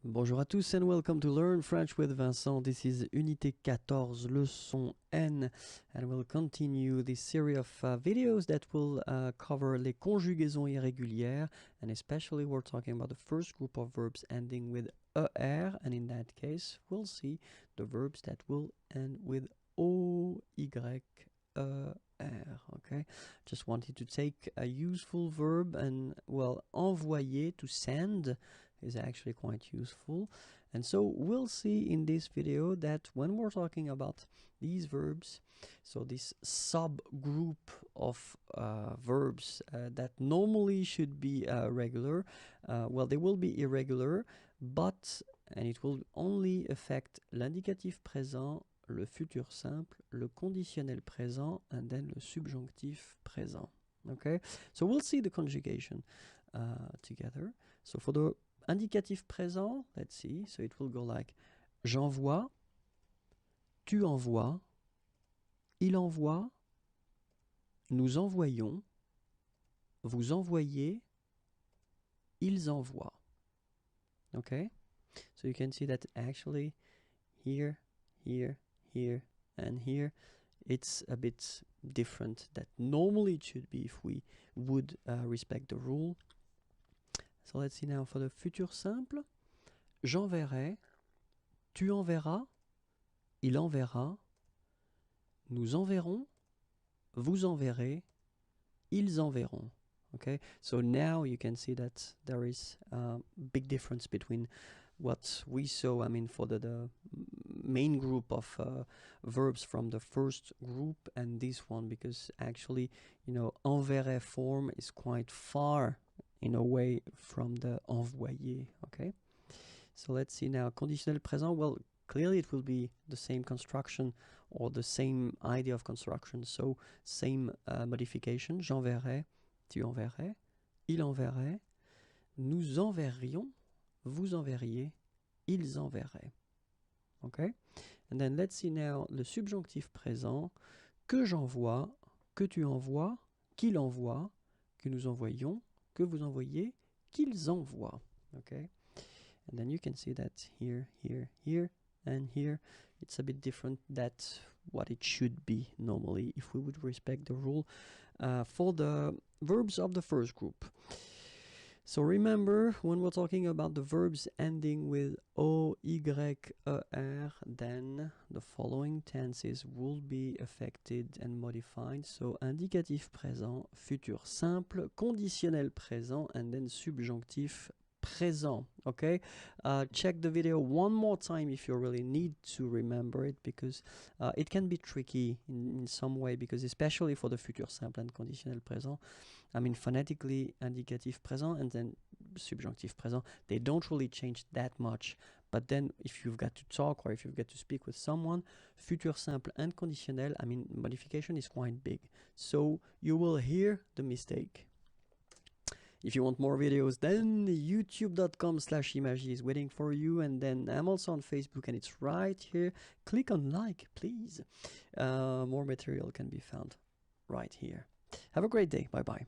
Bonjour à tous and welcome to Learn French with Vincent. This is Unité 14, Leçon N, and we'll continue this series of videos that will cover les conjugaisons irrégulières, and especially we're talking about the first group of verbs ending with ER, and in that case we'll see the verbs that will end with O-Y-E-R. Okay, just wanted to take a useful verb, and well, envoyer, to send, is actually quite useful. And so we'll see in this video that when we're talking about these verbs, so this subgroup of verbs that normally should be regular, well, they will be irregular, and it will only affect l'indicatif présent, le futur simple, le conditionnel présent, and then le subjonctif présent. Okay, so we'll see the conjugation together. So for the indicatif présent, let's see, so it will go like j'envoie, tu envoies, il envoie, nous envoyons, vous envoyez, ils envoient. Okay, so you can see that actually here, and here it's a bit different that normally it should be if we would respect the rule. So let's see now for the futur simple. J'enverrai, tu enverras, il enverra, nous enverrons, vous enverrez, ils enverront. Okay, so now you can see that there is a big difference between what we saw, I mean, for the main group of verbs from the first group and this one, because actually, you know, enverrai form is quite far in a way from the envoyer. Okay, so let's see now conditionnel présent. Well, clearly it will be the same construction or the same idea of construction, so same modification. J'enverrai, tu enverrais, il enverrait, nous enverrions, vous enverriez, ils enverraient. Okay, and then let's see now le subjonctif présent. Que j'envoie, que tu envoies, qu'il envoie, que nous envoyons, que vous envoyez, qu'ils envoient. Okay, and then you can see that here, and here it's a bit different. That's what it should be normally if we would respect the rule for the verbs of the first group. So remember, when we're talking about the verbs ending with O-Y-E-R, then the following tenses will be affected and modified. So indicatif présent, futur simple, conditionnel présent, and then subjonctif présent. Okay, check the video one more time if you really need to remember it, because it can be tricky in some way, because especially for the futur simple and conditionnel présent, I mean, phonetically indicatif présent and then subjonctif présent, they don't really change that much. But then if you've got to talk or if you've got to speak with someone, futur simple and conditionnel, I mean, modification is quite big, so you will hear the mistake. If you want more videos, then youtube.com/imagie is waiting for you, and then I'm also on Facebook and it's right here. Click on like, please. More material can be found right here. Have a great day. Bye bye.